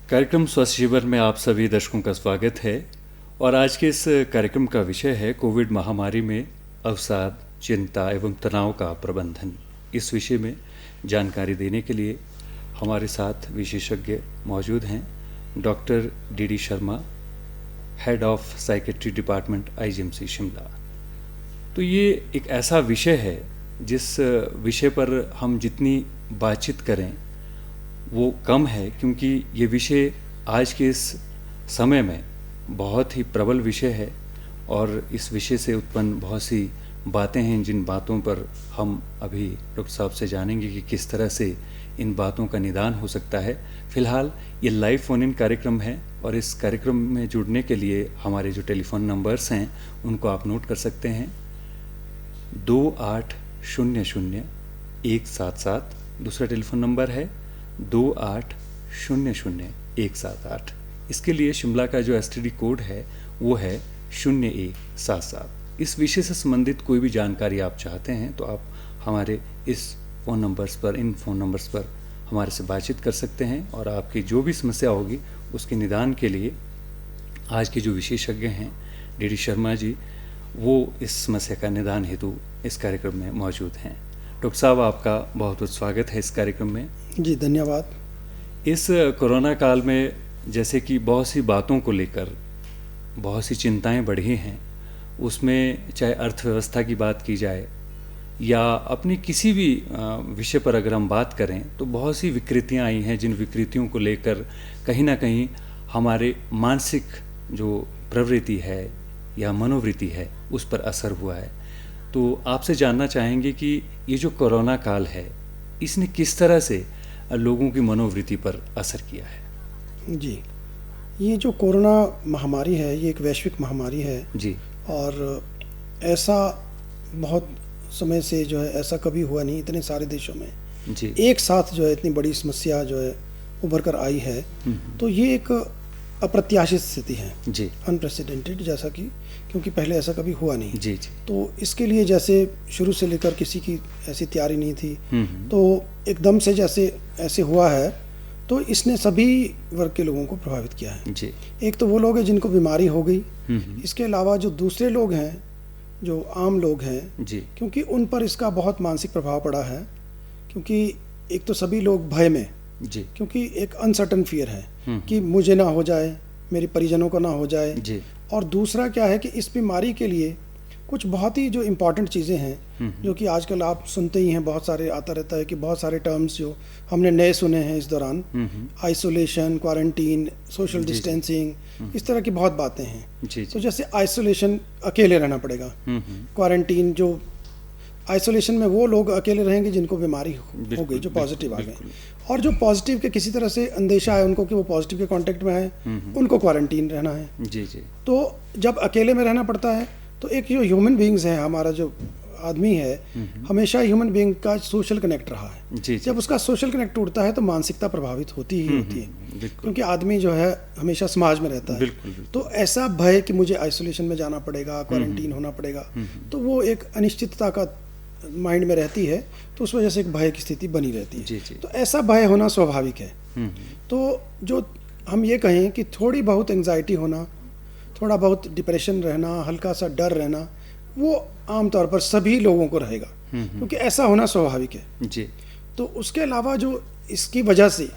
कार्यक्रम स्वस्थ जीवन में आप सभी दर्शकों का स्वागत है और आज के इस कार्यक्रम का विषय है कोविड महामारी में अवसाद, चिंता एवं तनाव का प्रबंधन। इस विषय में जानकारी देने के लिए हमारे साथ विशेषज्ञ मौजूद हैं doctor D Sharma, head of psychiatry department IGMC Shimla. तो ये एक ऐसा विषय है जिस विषय पर हम जितनी बातचीत करें वो कम है, क्योंकि ये विषय आज के इस समय में बहुत ही प्रबल विषय है और इस विषय से उत्पन्न बहुत सी बातें हैं जिन बातों पर हम अभी डॉक्टर साहब से जानेंगे कि किस तरह से इन बातों का निदान हो सकता है। फिलहाल ये लाइव फोन इन कार्यक्रम है और इस कार्यक्रम में जुड़ने के लिए हमारे जो टेलीफोन नंबर्स हैं उनको आप नोट कर सकते हैं। 2800-177, दूसरा टेलीफोन नंबर है 2800-178। इसके लिए शिमला का जो एसटीडी कोड है वो है 0177। इस विषय से संबंधित कोई भी जानकारी आप चाहते हैं तो आप हमारे इन फ़ोन नंबर्स पर हमारे से बातचीत कर सकते हैं और आपकी जो भी समस्या होगी उसके निदान के लिए आज के जो विशेषज्ञ हैं डी शर्मा जी, वो इस समस्या का निदान हेतु इस कार्यक्रम में मौजूद हैं। डॉक्टर साहब, आपका बहुत बहुत स्वागत है इस कार्यक्रम में। जी धन्यवाद। इस कोरोना काल में जैसे कि बहुत सी बातों को लेकर बहुत सी चिंताएं बढ़ी हैं, उसमें चाहे अर्थव्यवस्था की बात की जाए या अपनी किसी भी विषय पर अगर हम बात करें तो बहुत सी विकृतियां आई हैं, जिन विकृतियों को लेकर कहीं ना कहीं हमारे मानसिक जो प्रवृत्ति है या मनोवृत्ति है उस पर असर हुआ है। तो आपसे जानना चाहेंगे कि ये जो कोरोना काल है इसने किस तरह से लोगों की मनोवृत्ति पर असर किया है। जी, ये जो कोरोना महामारी है ये एक वैश्विक महामारी है जी, और ऐसा बहुत समय से जो है ऐसा कभी हुआ नहीं, इतने सारे देशों में जी, एक साथ जो है इतनी बड़ी समस्या जो है उभर कर आई है। तो ये एक अप्रत्याशित स्थिति है जी, अनप्रेसिडेंटेड, जैसा कि क्योंकि पहले ऐसा कभी हुआ नहीं। जी, जी, तो इसके लिए जैसे शुरू से लेकर किसी की ऐसी तैयारी नहीं थी, तो एकदम से जैसे ऐसे हुआ है तो इसने सभी वर्ग के लोगों को प्रभावित किया है। जी, एक तो वो लोग हैं जिनको बीमारी हो गई, इसके अलावा जो दूसरे लोग हैं जो आम लोग हैं जी, क्योंकि उन पर इसका बहुत मानसिक प्रभाव पड़ा है, क्योंकि एक तो सभी लोग भय में, जी, क्योंकि एक अनसर्टन फियर है कि मुझे ना हो जाए, मेरे परिजनों को ना हो जाए। जी, और दूसरा क्या है कि इस बीमारी के लिए कुछ बहुत ही जो इम्पॉर्टेंट चीज़ें हैं जो कि आजकल आप सुनते ही हैं, बहुत सारे आता रहता है कि बहुत सारे टर्म्स जो हमने नए सुने हैं इस दौरान, आइसोलेशन, क्वारंटीन, सोशल डिस्टेंसिंग, इस तरह की बहुत बातें हैं। जी, तो जैसे आइसोलेशन, अकेले रहना पड़ेगा, क्वारंटीन, जो आइसोलेशन में वो लोग अकेले रहेंगे जिनको बीमारी हो गई, जो पॉजिटिव आ गए, और जो पॉजिटिव के किसी तरह से अंदेशा है उनको कि वो पॉजिटिव के कांटेक्ट में आए, उनको क्वारंटीन रहना है। जी, जी, तो जब अकेले में रहना पड़ता है तो एक जो ह्यूमन बींग्स है, हमारा जो आदमी है, हमेशा ह्यूमन बींग का सोशल कनेक्ट रहा है। जी, जब उसका सोशल कनेक्ट टूटता है तो मानसिकता प्रभावित होती ही होती है, क्योंकि आदमी जो है हमेशा समाज में रहता है। बिल्कुल। तो ऐसा भय कि मुझे आइसोलेशन में जाना पड़ेगा, क्वारंटीन होना पड़ेगा, तो वो एक अनिश्चितता का माइंड में रहती है, तो उस वजह से एक भय की स्थिति बनी रहती है। जी, जी, तो ऐसा भय होना स्वाभाविक है। तो जो हम ये कहें कि थोड़ी बहुत एंग्जाइटी होना, थोड़ा बहुत डिप्रेशन रहना, हल्का सा डर रहना, वो आमतौर पर सभी लोगों को रहेगा, क्योंकि ऐसा होना स्वाभाविक है। जी, तो उसके अलावा जो इसकी वजह से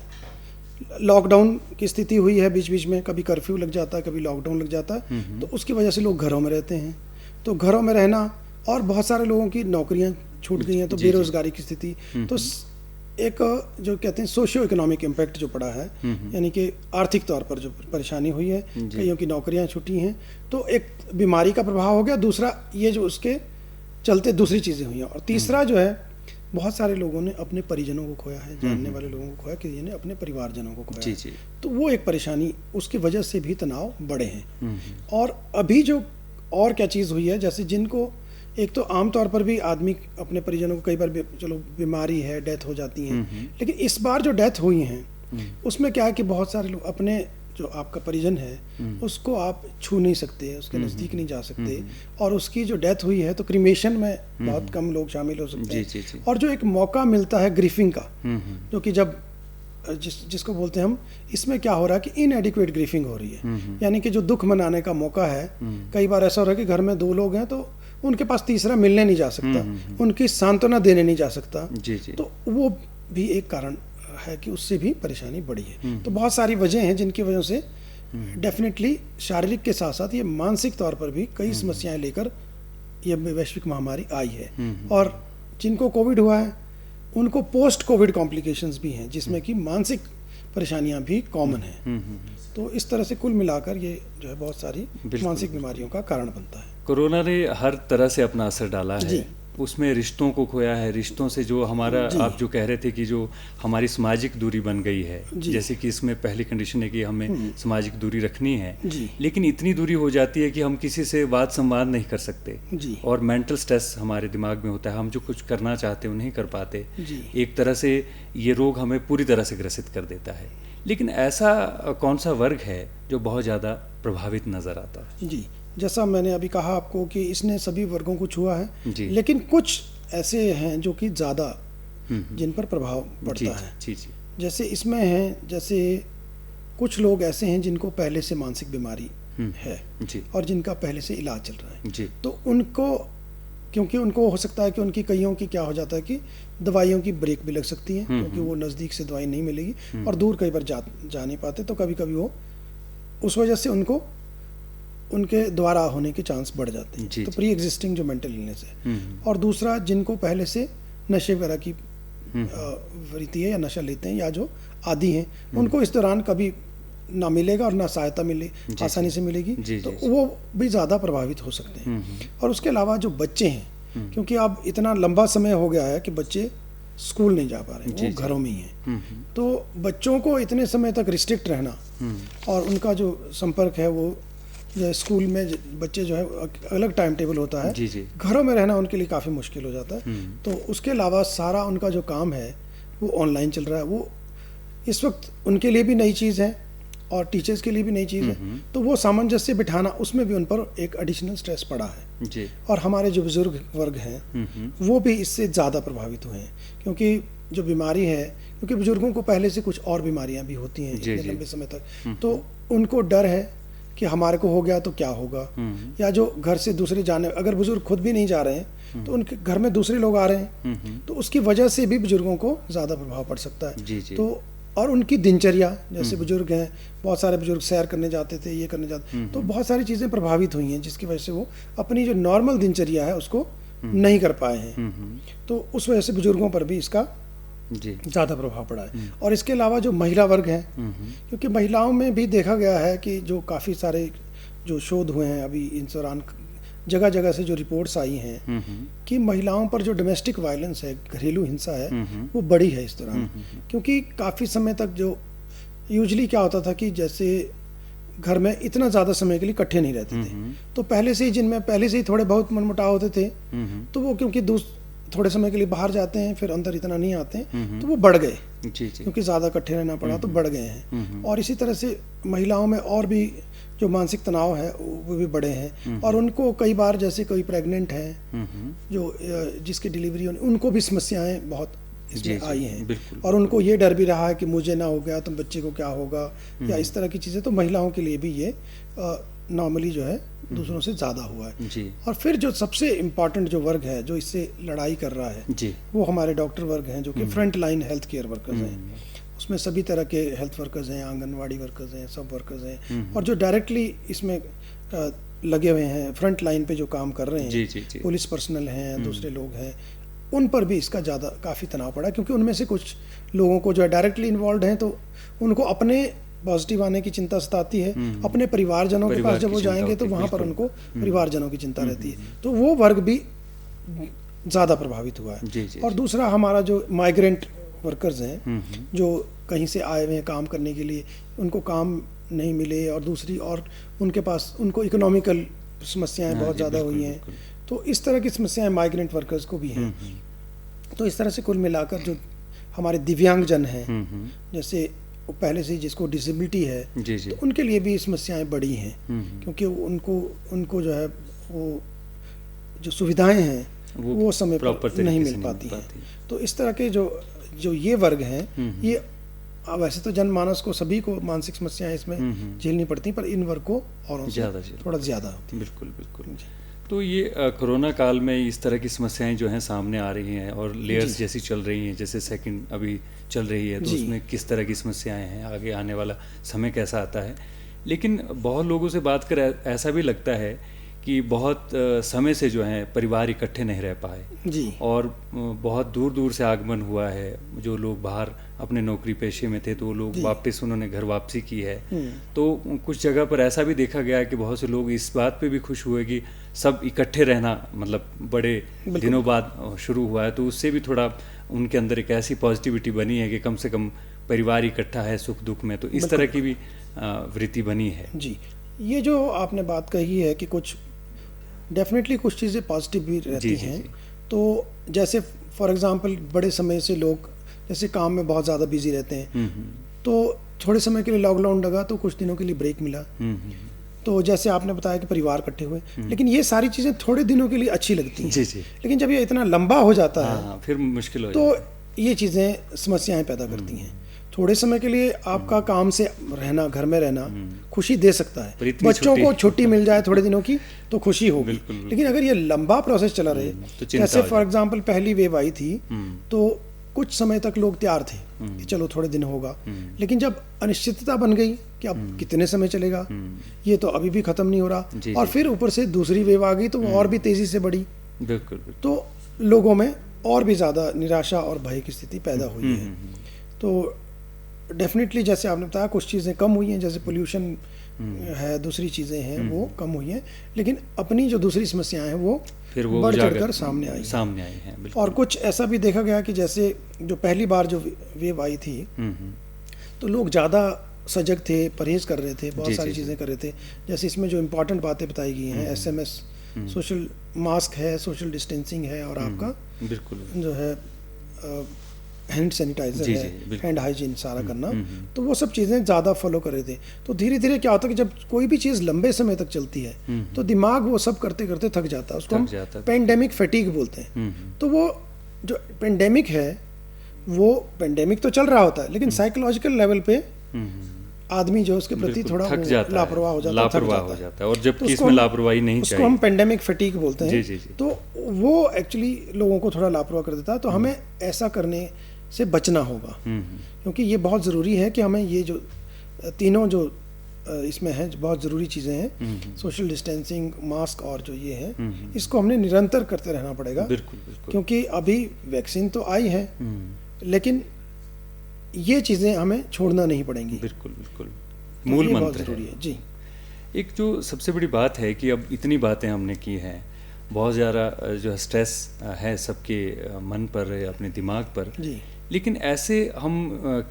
लॉकडाउन की स्थिति हुई है, बीच बीच में कभी कर्फ्यू लग जाता है, कभी लॉकडाउन लग जाता है, तो उसकी वजह से लोग घरों में रहते हैं। तो घरों में रहना और बहुत सारे लोगों की नौकरियां छूट गई हैं, तो बेरोजगारी की स्थिति, तो एक जो कहते हैं सोशियो इकोनॉमिक इम्पैक्ट जो पड़ा है, यानी कि आर्थिक तौर पर जो परेशानी हुई है, कईयों की नौकरियां छूटी हैं, तो एक बीमारी का प्रभाव हो गया। दूसरा ये जो उसके चलते दूसरी चीज़ें हुई हैं, और तीसरा जो है बहुत सारे लोगों ने अपने परिजनों को खोया है, जानने वाले लोगों को खोया, कि जिन्हें अपने परिवारजनों को खोया। जी, जी, तो वो एक परेशानी, उसकी वजह से भी तनाव बढ़े हैं। और अभी जो और क्या चीज़ हुई है, जैसे जिनको एक तो आमतौर पर भी आदमी अपने परिजनों को कई बार चलो बीमारी है, डेथ हो जाती है, लेकिन इस बार जो डेथ हुई हैं उसमें क्या है कि बहुत सारे लोग अपने जो आपका परिजन है उसको आप छू नहीं सकते, उसके नज़दीक नहीं जा सकते, और उसकी जो डेथ हुई है तो क्रीमेशन में बहुत कम लोग शामिल हो सकते हैं। जी, जी। और जो एक मौका मिलता है ग्रीफिंग का, जो कि जब जिसको बोलते हैं हम, इसमें क्या हो रहा है कि इनएडिक्वेट ग्रीफिंग हो रही है, यानी कि जो दुख मनाने का मौका है, कई बार ऐसा हो रहा है कि घर में 2 लोग हैं तो उनके पास तीसरा मिलने नहीं जा सकता, उनकी सांत्वना देने नहीं जा सकता। जी जी। तो वो भी एक कारण है कि उससे भी परेशानी बढ़ी है। तो बहुत सारी वजह हैं जिनकी वजह से डेफिनेटली शारीरिक के साथ साथ ये मानसिक तौर पर भी कई समस्याएं लेकर ये वैश्विक महामारी आई है। और जिनको कोविड हुआ है उनको पोस्ट कोविड कॉम्प्लिकेशंस भी हैं, जिसमें कि मानसिक परेशानियां भी कॉमन हैं। तो इस तरह से कुल मिलाकर ये जो है बहुत सारी मानसिक बीमारियों का कारण बनता है। कोरोना ने हर तरह से अपना असर डाला है, उसमें रिश्तों को खोया है, रिश्तों से जो हमारा, आप जो कह रहे थे कि जो हमारी सामाजिक दूरी बन गई है, जैसे कि इसमें पहली कंडीशन है कि हमें सामाजिक दूरी रखनी है, लेकिन इतनी दूरी हो जाती है कि हम किसी से वाद संवाद नहीं कर सकते और मेंटल स्ट्रेस हमारे दिमाग में होता है, हम जो कुछ करना चाहते हैं वो नहीं कर पाते। एक तरह से ये रोग हमें पूरी तरह से ग्रसित कर देता है। लेकिन ऐसा कौन सा वर्ग है जो बहुत ज़्यादा प्रभावित नज़र आता है? जी, जैसा मैंने अभी कहा आपको कि इसने सभी वर्गों को छुआ है, लेकिन कुछ ऐसे हैं जो कि ज़्यादा जिन पर प्रभाव पड़ता है। जी जी। जैसे इसमें हैं, जैसे कुछ लोग ऐसे हैं जिनको पहले से मानसिक बीमारी है और जिनका पहले से इलाज चल रहा है जी। तो उनको, क्योंकि उनको हो सकता है कि उनकी कईयों की क्या हो जाता है कि दवाइयों की ब्रेक भी लग सकती है, क्योंकि वो नज़दीक से दवाई नहीं मिलेगी और दूर कई बार जा नहीं पाते, तो कभी कभी वो उस वजह से उनको उनके द्वारा होने के चांस बढ़ जाते हैं। तो प्री एग्जिस्टिंग जो मेंटल इलनेस है। और दूसरा, जिनको पहले से नशे वगैरह की वृत्ति है या नशा लेते हैं या जो आदी हैं, उनको इस दौरान कभी ना मिलेगा और ना सहायता मिले आसानी से मिलेगी, तो वो भी ज़्यादा प्रभावित हो सकते हैं। और उसके अलावा जो बच्चे हैं, क्योंकि अब इतना लंबा समय हो गया है कि बच्चे स्कूल नहीं जा पा रहे हैं, वो घरों में ही हैं, तो बच्चों को इतने समय तक रिस्ट्रिक्ट रहना और उनका जो संपर्क है वो स्कूल में बच्चे जो है अलग टाइम टेबल होता है, घरों में रहना उनके लिए काफ़ी मुश्किल हो जाता है। तो उसके अलावा सारा उनका जो काम है वो ऑनलाइन चल रहा है, वो इस वक्त उनके लिए भी नई चीज़ है और टीचर्स के लिए भी नई चीज़ है। तो वो सामंजस्य बिठाना, उसमें भी उन पर एक एडिशनल स्ट्रेस पड़ा है जी। और हमारे जो बुजुर्ग वर्ग हैं वो भी इससे ज़्यादा प्रभावित हुए हैं, क्योंकि जो बीमारी है, क्योंकि बुजुर्गों को पहले से कुछ और बीमारियां भी होती हैं इतने लंबे समय तक, तो उनको डर है कि हमारे को हो गया तो क्या होगा, या जो घर से दूसरे जाने, अगर बुजुर्ग खुद भी नहीं जा रहे हैं तो उनके घर में दूसरे लोग आ रहे हैं, तो उसकी वजह से भी बुजुर्गों को ज़्यादा प्रभाव पड़ सकता है। तो और उनकी दिनचर्या, जैसे बुजुर्ग हैं, बहुत सारे बुजुर्ग सैर करने जाते थे, ये करने जाते, तो बहुत सारी चीज़ें प्रभावित हुई हैं जिसकी वजह से वो अपनी जो नॉर्मल दिनचर्या है उसको नहीं कर पाए हैं। तो उस वजह से बुजुर्गों पर भी इसका ज़्यादा प्रभाव पड़ा है। और इसके अलावा जो महिला वर्ग है, क्योंकि महिलाओं में भी देखा गया है कि जो काफ़ी सारे जो शोध हुए हैं अभी इस दौरान, जगह जगह से जो रिपोर्ट्स आई हैं कि महिलाओं पर जो डोमेस्टिक वायलेंस है, घरेलू हिंसा है, वो बढ़ी है इस दौरान। क्योंकि काफ़ी समय तक जो यूजली क्या होता था कि जैसे घर में इतना ज़्यादा समय के लिए इकट्ठे नहीं रहते थे, तो पहले से ही जिनमें पहले से ही थोड़े बहुत मनमुटाव होते थे, तो वो क्योंकि थोड़े समय के लिए बाहर जाते हैं, फिर अंदर इतना नहीं आते हैं, तो वो बढ़ गए क्योंकि ज़्यादा इकट्ठे रहना पड़ा, तो बढ़ गए हैं। और इसी तरह से महिलाओं में और भी जो मानसिक तनाव है वो भी बढ़े हैं, और उनको कई बार, जैसे कोई प्रेग्नेंट है जो जिसकी डिलीवरी होनी, उनको भी समस्याएं बहुत इसमें आई हैं, और उनको ये डर भी रहा है कि मुझे ना हो गया तो बच्चे को क्या होगा, या इस तरह की चीज़ें। तो महिलाओं के लिए भी ये नॉर्मली जो है दूसरों से ज़्यादा हुआ है जी। और फिर जो सबसे इम्पॉर्टेंट जो वर्ग है जो इससे लड़ाई कर रहा है जी, वो हमारे डॉक्टर वर्ग हैं, जो कि front line health care workers हैं। उसमें सभी तरह के हेल्थ वर्कर्स हैं, आंगनवाड़ी वर्कर्स हैं, सब वर्कर्स हैं, और जो डायरेक्टली इसमें लगे हुए हैं, फ्रंट लाइन पे जो काम कर रहे हैं जी, जी, जी। पुलिस पर्सनल हैं, दूसरे लोग हैं, उन पर भी इसका ज़्यादा काफ़ी तनाव पड़ा, क्योंकि उनमें से कुछ लोगों को जो है डायरेक्टली इन्वॉल्व हैं, तो उनको अपने पॉजिटिव आने की चिंता सताती है, अपने परिवारजनों के पास जब वो जाएंगे तो वहाँ पर उनको परिवारजनों की चिंता रहती है, तो वो वर्ग भी ज़्यादा प्रभावित हुआ है जी, जी, और दूसरा हमारा जो माइग्रेंट वर्कर्स हैं, जो कहीं से आए हुए हैं काम करने के लिए, उनको काम नहीं मिले, और दूसरी और उनके पास उनको इकोनॉमिकल समस्याएं बहुत ज़्यादा हुई हैं, तो इस तरह की समस्याएं माइग्रेंट वर्कर्स को भी हैं। तो इस तरह से कुल मिलाकर जो हमारे दिव्यांगजन हैं, जैसे पहले से जिसको डिसेबिलिटी है जी जी। तो उनके लिए भी समस्याएं बड़ी हैं, क्योंकि उनको जो है वो जो सुविधाएं हैं वो समय पर नहीं मिल पाती हैं। तो इस तरह के जो ये वर्ग हैं, ये वैसे तो जनमानस को सभी को मानसिक समस्याएं इसमें झेलनी पड़ती हैं, पर इन वर्ग को औरों से थोड़ा ज़्यादा होती है। बिल्कुल बिल्कुल। तो ये कोरोना काल में इस तरह की समस्याएं जो हैं सामने आ रही हैं और लेयर्स जैसी चल रही हैं, जैसे सेकंड अभी चल रही है, तो उसमें किस तरह की समस्याएं हैं, आगे आने वाला समय कैसा आता है। लेकिन बहुत लोगों से बात कर ऐसा भी लगता है कि बहुत समय से जो है परिवार इकट्ठे नहीं रह पाए जी, और बहुत दूर दूर से आगमन हुआ है। जो लोग बाहर अपने नौकरी पेशे में थे तो वो लोग वापस उन्होंने घर वापसी की है। तो कुछ जगह पर ऐसा भी देखा गया है कि बहुत से लोग इस बात पे भी खुश हुए कि सब इकट्ठे रहना मतलब बड़े दिनों बाद शुरू हुआ है, तो उससे भी थोड़ा उनके अंदर एक ऐसी पॉजिटिविटी बनी है कि कम से कम परिवार इकट्ठा है सुख दुख में, तो इस तरह की भी वृत्ति बनी है। जी, ये जो आपने बात कही है कि कुछ डेफिनेटली कुछ चीज़ें पॉजिटिव भी रहती हैं। तो जैसे फॉर एग्जांपल बड़े समय से लोग जैसे काम में बहुत ज़्यादा बिजी रहते हैं, तो थोड़े समय के लिए लॉकडाउन लगा तो कुछ दिनों के लिए ब्रेक मिला। तो जैसे आपने बताया कि परिवार इकट्ठे हुए, लेकिन ये सारी चीज़ें थोड़े दिनों के लिए अच्छी लगती हैं। जी। लेकिन जब ये इतना लंबा हो जाता है फिर मुश्किल हो तो ये चीज़ें समस्याएं पैदा करती हैं। थोड़े समय के लिए आपका काम से रहना, घर में रहना खुशी दे सकता है, बच्चों को छुट्टी मिल जाए थोड़े दिनों की तो खुशी होगी। लेकिन अगर ये लंबा प्रोसेस चला रहे, जैसे फॉर एग्जांपल पहली वेव आई थी तो कुछ समय तक लोग तैयार थे कि चलो थोड़े दिन होगा, लेकिन जब अनिश्चितता बन गई कि अब कितने समय चलेगा, ये तो अभी भी खत्म नहीं हो रहा, और फिर ऊपर से दूसरी वेव आ गई तो वो और भी तेजी से बढ़ी, तो लोगों में और भी ज़्यादा निराशा और भय की स्थिति पैदा हुई है। तो डेफिनेटली जैसे आपने बताया कुछ चीज़ें कम हुई हैं, जैसे पोल्यूशन है, दूसरी चीज़ें हैं वो कम हुई हैं, लेकिन अपनी जो दूसरी समस्याएं हैं वो बढ़ चढ़कर सामने आई हैं। और कुछ ऐसा भी देखा गया कि जैसे जो पहली बार जो वेव आई थी तो लोग ज़्यादा सजग थे, परहेज कर रहे थे, बहुत सारी चीज़ें कर रहे थे। जैसे इसमें जो इम्पोर्टेंट बातें बताई गई हैं, SMS, सोशल मास्क है, सोशल डिस्टेंसिंग है, और आपका जो है हैंड सैनिटाइजर है, हैंड हाइजीन सारा करना, तो वो सब चीज़ें ज़्यादा फॉलो कर रहे थे। तो धीरे धीरे क्या होता है कि जब कोई भी चीज़ लंबे समय तक चलती है तो दिमाग वो सब करते करते थक जाता है, उसको हम पेंडेमिक फैटिग बोलते हैं। तो वो जो पेंडेमिक है वो पेंडेमिक तो चल रहा होता है, लेकिन साइकोलॉजिकल लेवल पे आदमी जो उसके प्रति थोड़ा लापरवाह हो जाता है, और जबकि इसमें लापरवाही नहीं चाहिए, उसको हम पेंडेमिक फैटिग बोलते हैं। तो वो एक्चुअली लोगों को थोड़ा लापरवाह कर देता है। तो हमें ऐसा करने से बचना होगा, क्योंकि ये बहुत ज़रूरी है कि हमें ये जो तीनों जो इसमें है बहुत ज़रूरी चीज़ें हैं, सोशल डिस्टेंसिंग, मास्क और जो ये है, इसको हमने निरंतर करते रहना पड़ेगा। बिल्कुल। क्योंकि अभी वैक्सीन तो आई है, लेकिन ये चीज़ें हमें छोड़ना नहीं पड़ेंगी। बिल्कुल मूल मंत्र जरूरी है जी। एक जो सबसे बड़ी बात है कि अब इतनी बातें हमने की हैं, बहुत ज़्यादा जो स्ट्रेस है सबके मन पर, अपने दिमाग पर जी, लेकिन ऐसे हम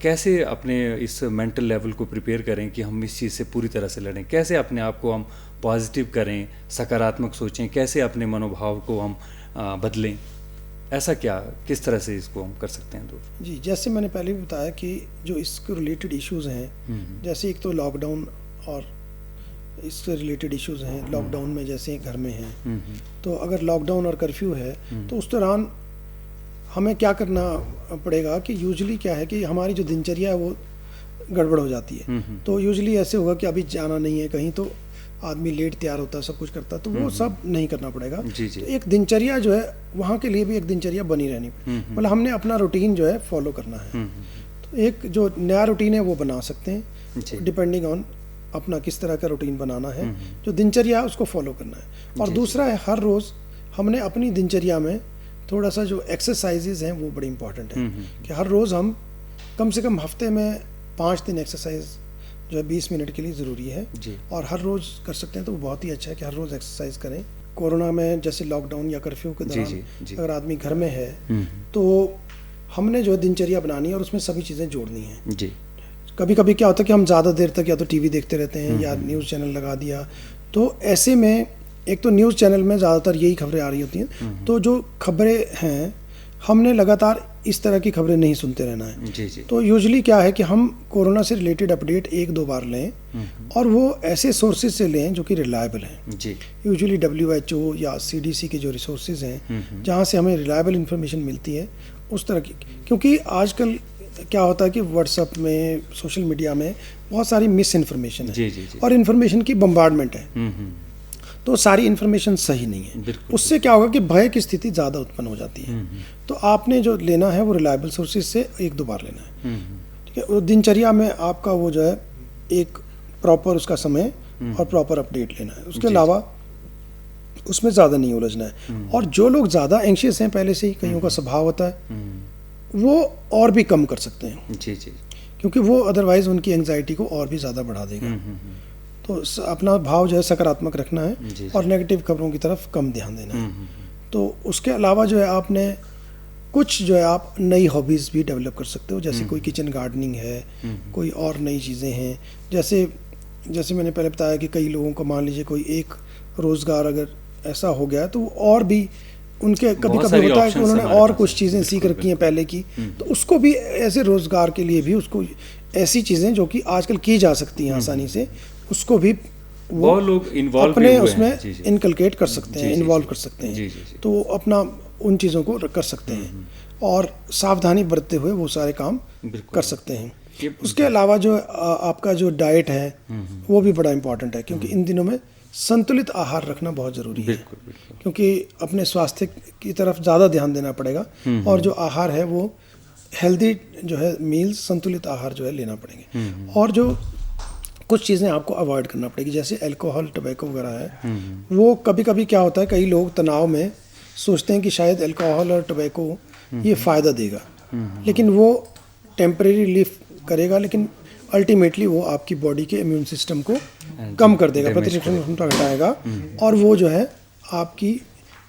कैसे अपने इस मेंटल लेवल को प्रिपेयर करें कि हम इस चीज़ से पूरी तरह से लड़ें, कैसे अपने आप को हम पॉजिटिव करें, सकारात्मक सोचें, कैसे अपने मनोभाव को हम बदलें, ऐसा क्या किस तरह से इसको हम कर सकते हैं? तो जी, जैसे मैंने पहले भी बताया कि जो इसके रिलेटेड इश्यूज़ हैं, जैसे एक तो लॉकडाउन और इससे रिलेटेड इश्यूज़ हैं। लॉकडाउन में जैसे घर में हैं, तो अगर लॉकडाउन और कर्फ्यू है तो उस दौरान हमें क्या करना पड़ेगा कि यूजुअली क्या है कि हमारी जो दिनचर्या है वो गड़बड़ हो जाती है। तो यूजुअली ऐसे होगा कि अभी जाना नहीं है कहीं, तो आदमी लेट तैयार होता है, सब कुछ करता है, तो वो सब नहीं करना पड़ेगा। तो एक दिनचर्या जो है वहाँ के लिए भी एक दिनचर्या बनी रहनी, मतलब हमने अपना रूटीन जो है फॉलो करना है। तो एक जो नया रूटीन है वो बना सकते हैं, डिपेंडिंग ऑन अपना किस तरह का रूटीन बनाना है, जो दिनचर्या है उसको फॉलो करना है। और दूसरा है हर रोज़ हमने अपनी दिनचर्या में थोड़ा सा जो एक्सरसाइजेज हैं वो बड़ी इंपॉर्टेंट है, कि हर रोज़ हम कम से कम हफ्ते में 5 दिन एक्सरसाइज जो है 20 मिनट के लिए ज़रूरी है, और हर रोज़ कर सकते हैं तो बहुत ही अच्छा है कि हर रोज़ एक्सरसाइज करें। कोरोना में जैसे लॉकडाउन या कर्फ्यू के दौरान अगर आदमी घर में है तो हमने जो है दिनचर्या बनानी है और उसमें सभी चीज़ें जोड़नी है। कभी कभी क्या होता है कि हम ज़्यादा देर तक या तो टीवी देखते रहते हैं या न्यूज़ चैनल लगा दिया, तो ऐसे में एक तो न्यूज़ चैनल में ज़्यादातर यही खबरें आ रही होती हैं, तो जो खबरें हैं हमने लगातार इस तरह की खबरें नहीं सुनते रहना है। तो यूजुअली क्या है कि हम कोरोना से रिलेटेड अपडेट 1-2 बार लें, और वो ऐसे सोर्सेज से लें जो कि रिलायबल हैं। यूजुअली WHO या CDC के जो रिसोर्सेज हैं जहाँ से हमें रिलायबल इन्फॉर्मेशन मिलती है उस तरह की, क्योंकि आजकल क्या होता है कि व्हाट्सएप में, सोशल मीडिया में बहुत सारी मिस इन्फॉर्मेशन है। जी जी जी। और इन्फॉर्मेशन की बम्बार्डमेंट है। तो सारी इन्फॉर्मेशन सही नहीं है। उससे क्या होगा कि भय की स्थिति ज़्यादा उत्पन्न हो जाती है। तो आपने जो लेना है वो रिलायबल सोर्सेज से 1-2 बार लेना है। ठीक है। दिनचर्या में आपका वो जो है एक प्रॉपर उसका समय और प्रॉपर अपडेट लेना है। उसके अलावा उसमें ज़्यादा नहीं उलझना है। और जो लोग ज़्यादा एंशियस हैं, पहले से ही कईयों का स्वभाव होता है, वो और भी कम कर सकते हैं। जी जी। क्योंकि वो अदरवाइज उनकी एंग्जाइटी को और भी ज़्यादा बढ़ा देगा। तो अपना भाव जो है सकारात्मक रखना है और नेगेटिव खबरों की तरफ कम ध्यान देना है। तो उसके अलावा जो है आपने कुछ जो है आप नई हॉबीज़ भी डेवलप कर सकते हो। जैसे कोई किचन गार्डनिंग है, कोई और नई चीज़ें हैं। जैसे मैंने पहले बताया कि कई लोगों को मान लीजिए कोई एक रोज़गार अगर ऐसा हो गया तो और भी उनके कभी कभी होता है कि उन्होंने और कुछ चीज़ें सीख रखी हैं पहले की, तो उसको भी ऐसे रोज़गार के लिए भी उसको ऐसी चीज़ें जो कि आजकल की जा सकती हैं आसानी से, उसको भी वो लोग इन्वॉल्व अपने उसमें इनकलकेट कर सकते हैं, इन्वॉल्व कर सकते हैं। तो अपना उन चीज़ों को कर सकते हैं और सावधानी बरतते हुए वो सारे काम कर सकते हैं। उसके अलावा जो आपका जो डाइट है वो भी बड़ा इम्पॉर्टेंट है, क्योंकि इन दिनों में संतुलित आहार रखना बहुत ज़रूरी है। क्योंकि अपने स्वास्थ्य की तरफ ज़्यादा ध्यान देना पड़ेगा और जो आहार है वो हेल्दी जो है मील्स, संतुलित आहार जो है लेना पड़ेंगे। और जो कुछ चीज़ें आपको अवॉइड करना पड़ेगी, जैसे अल्कोहल, टबैको वगैरह है, वो कभी कभी क्या होता है, कई लोग तनाव में सोचते हैं कि शायद अल्कोहल और टबैको ये फ़ायदा देगा, लेकिन वो टेम्परेरी रिलीफ करेगा, लेकिन अल्टीमेटली वो आपकी बॉडी के इम्यून सिस्टम को कम कर देगा, प्रतिरक्षण क्षमता घटाएगा, और वो जो है आपकी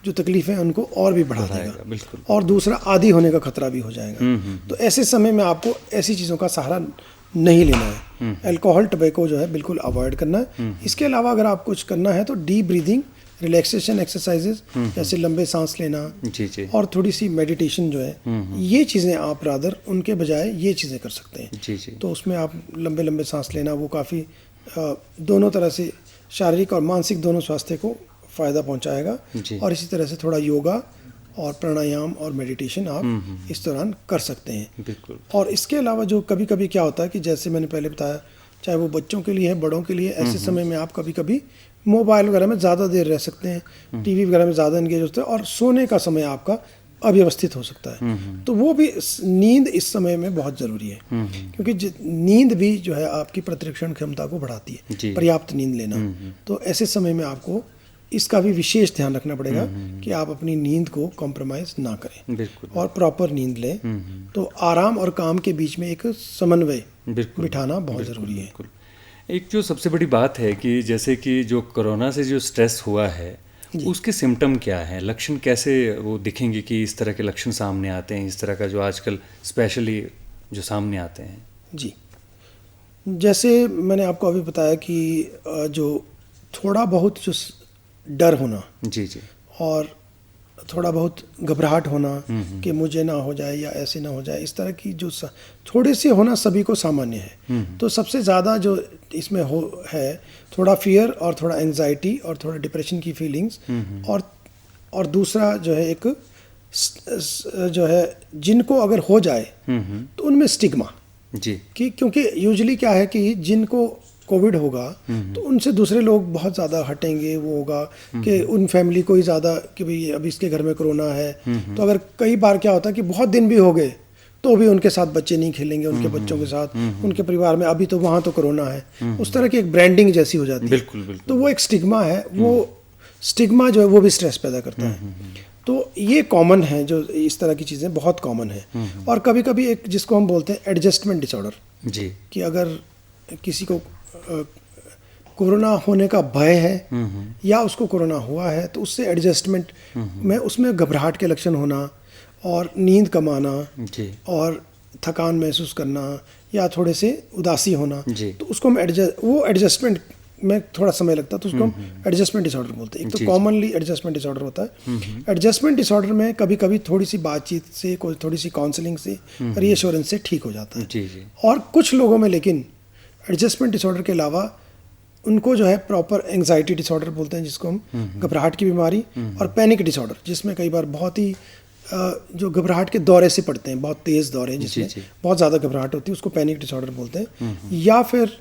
जो तकलीफ़ें हैं उनको और भी बढ़ा देगा, और दूसरा आदी होने का खतरा भी हो जाएगा। तो ऐसे समय में आपको ऐसी चीज़ों का सहारा नहीं लेना है। अल्कोहल, टबैको जो है बिल्कुल अवॉइड करना है। इसके अलावा अगर आप कुछ करना है तो डीप ब्रीदिंग, रिलैक्सेशन एक्सरसाइजेज, जैसे लंबे सांस लेना और थोड़ी सी मेडिटेशन जो है, ये चीज़ें आप रादर उनके बजाय ये चीज़ें कर सकते हैं। तो उसमें आप लंबे लंबे सांस लेना वो काफ़ी दोनों तरह से शारीरिक और मानसिक दोनों स्वास्थ्य को फ़ायदा पहुंचाएगा। और इसी तरह से थोड़ा योगा और प्राणायाम और मेडिटेशन आप इस दौरान कर सकते हैं। और इसके अलावा जो कभी कभी क्या होता है कि जैसे मैंने पहले बताया, चाहे वो बच्चों के लिए है, बड़ों के लिए, ऐसे समय में आप कभी कभी मोबाइल वगैरह में ज़्यादा देर रह सकते हैं, टीवी वगैरह में ज़्यादा एंगेज होते हैं, और सोने का समय आपका अव्यवस्थित हो सकता है। तो वो भी नींद इस समय में बहुत ज़रूरी है, क्योंकि नींद भी जो है आपकी प्रतिरक्षण क्षमता को बढ़ाती है, पर्याप्त नींद लेना। तो ऐसे समय में आपको इसका भी विशेष ध्यान रखना पड़ेगा कि आप अपनी नींद को कॉम्प्रोमाइज़ ना करें और प्रॉपर नींद लें। तो आराम और काम के बीच में एक समन्वय बिठाना बहुत ज़रूरी है। एक जो सबसे बड़ी बात है कि जैसे कि जो कोरोना से जो स्ट्रेस हुआ है, उसके सिम्टम क्या हैं, लक्षण कैसे वो दिखेंगे कि इस तरह के लक्षण सामने आते हैं, इस तरह का जो आजकल स्पेशली जो सामने आते हैं? जी, जैसे मैंने आपको अभी बताया कि जो थोड़ा बहुत जो डर होना और थोड़ा बहुत घबराहट होना कि मुझे ना हो जाए या ऐसे ना हो जाए, इस तरह की जो थोड़े से होना सभी को सामान्य है। तो सबसे ज़्यादा जो इसमें है थोड़ा फियर और थोड़ा एंजाइटी और थोड़ा डिप्रेशन की फीलिंग्स, और दूसरा जो है एक जो है जिनको अगर हो जाए तो उनमें स्टिग्मा, कि क्योंकि यूजुअली क्या है कि जिनको कोविड होगा तो उनसे दूसरे लोग बहुत ज़्यादा हटेंगे, वो होगा कि उन फैमिली को ही ज़्यादा कि भाई अभी इसके घर में कोरोना है। तो अगर कई बार क्या होता है कि बहुत दिन भी हो गए तो भी उनके साथ बच्चे नहीं खेलेंगे, उनके बच्चों के साथ, उनके परिवार में अभी तो वहाँ तो कोरोना है, उस तरह की एक ब्रांडिंग जैसी हो जाती है। तो वो एक स्टिग्मा है, वो स्टिग्मा जो है वो भी स्ट्रेस पैदा करता है। तो ये कॉमन है, जो इस तरह की चीज़ें बहुत कॉमन है। और कभी कभी एक जिसको हम बोलते हैं एडजस्टमेंट डिसऑर्डर, कि अगर किसी को कोरोना होने का भय है या उसको कोरोना हुआ है तो उससे एडजस्टमेंट में उसमें घबराहट के लक्षण होना और नींद कम आना और थकान महसूस करना या थोड़े से उदासी होना, तो उसको हम वो एडजस्टमेंट में थोड़ा समय लगता है, तो उसको हम एडजस्टमेंट डिसऑर्डर बोलते हैं। एक तो कॉमनली एडजस्टमेंट डिसऑर्डर होता है। एडजस्टमेंट डिसऑर्डर में कभी कभी थोड़ी सी बातचीत से, कोई थोड़ी सी काउंसलिंग से, रीअश्योरेंस से ठीक हो जाता है। और कुछ लोगों में लेकिन एडजस्टमेंट डिसऑर्डर के अलावा उनको जो है प्रॉपर एंग्जाइटी डिसऑर्डर बोलते हैं, जिसको हम घबराहट की बीमारी, और पैनिक डिसऑर्डर, जिसमें कई बार बहुत ही जो घबराहट के दौरे से पड़ते हैं, बहुत तेज़ दौरे जिसमें जी। बहुत ज़्यादा घबराहट होती है, उसको पैनिक डिसऑर्डर बोलते हैं। या फिर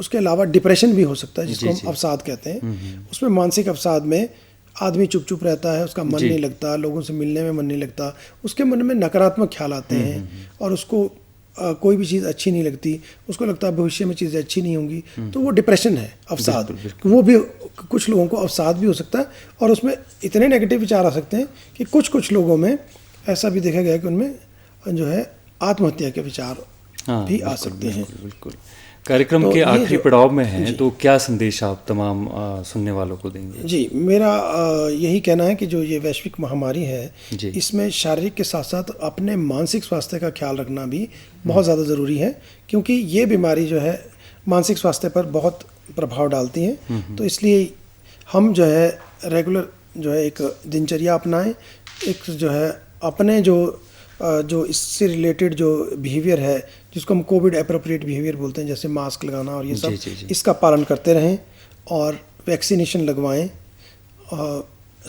उसके अलावा डिप्रेशन भी हो सकता है, जिसको हम अवसाद कहते हैं। उसमें मानसिक अवसाद में आदमी चुप चुप रहता है, उसका मन नहीं लगता, लोगों से मिलने में मन नहीं लगता, उसके मन में नकारात्मक ख्याल आते हैं और उसको कोई भी चीज़ अच्छी नहीं लगती, उसको लगता है भविष्य में चीज़ें अच्छी नहीं होंगी, तो वो डिप्रेशन है, अवसाद। वो भी कुछ लोगों को अवसाद भी हो सकता है और उसमें इतने नेगेटिव विचार आ सकते हैं कि कुछ लोगों में ऐसा भी देखा गया है कि उनमें जो है आत्महत्या के विचार भी आ सकते हैं। बिल्कुल। कार्यक्रम तो के ये आखिरी जो- पड़ाव में हैं, तो क्या संदेश आप तमाम सुनने वालों को देंगे? जी, मेरा यही कहना है कि जो ये वैश्विक महामारी है, जी। इसमें शारीरिक के साथ साथ अपने मानसिक स्वास्थ्य का ख्याल रखना भी बहुत ज़्यादा ज़रूरी है, क्योंकि ये बीमारी जो है मानसिक स्वास्थ्य पर बहुत प्रभाव डालती है। तो इसलिए हम जो है रेगुलर जो है एक दिनचर्या अपनाएं, एक जो है अपने जो इससे रिलेटेड जो बिहेवियर है, जिसको हम कोविड एप्रोप्रिएट बिहेवियर बोलते हैं, जैसे मास्क लगाना और ये सब, जी। इसका पालन करते रहें और वैक्सीनेशन लगवाएं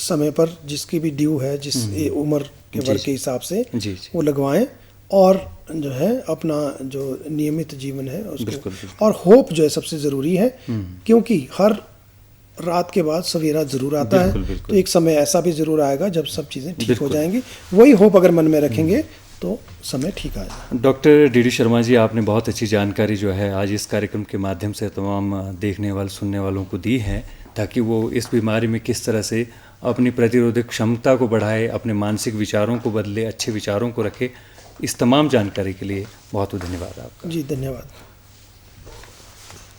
समय पर, जिसकी भी ड्यू है, जिस उम्र के वर्ग के हिसाब से जी। वो लगवाएं और जो है अपना जो नियमित जीवन है उसको बिल्कुल। और होप जो है सबसे ज़रूरी है, क्योंकि हर रात के बाद सवेरा ज़रूर आता है। बिल्कुल। तो एक समय ऐसा भी ज़रूर आएगा जब सब चीज़ें ठीक हो जाएंगी। वही होप अगर मन में रखेंगे तो समय ठीक आएगा। डॉक्टर डी शर्मा जी, आपने बहुत अच्छी जानकारी जो है आज इस कार्यक्रम के माध्यम से तमाम देखने वाले सुनने वालों को दी है, ताकि वो इस बीमारी में किस तरह से अपनी प्रतिरोधक क्षमता को बढ़ाए, अपने मानसिक विचारों को बदले, अच्छे विचारों को रखे। इस तमाम जानकारी के लिए बहुत बहुत धन्यवाद आपका। जी, धन्यवाद।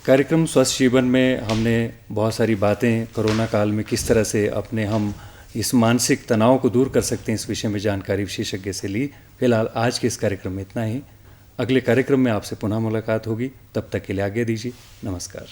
कार्यक्रम स्वस्थ जीवन में हमने बहुत सारी बातें कोरोना काल में किस तरह से अपने हम इस मानसिक तनाव को दूर कर सकते हैं, इस विषय में जानकारी विशेषज्ञ से ली। फिलहाल आज के इस कार्यक्रम में इतना ही। अगले कार्यक्रम में आपसे पुनः मुलाकात होगी, तब तक के लिए आज्ञा दीजिए। नमस्कार।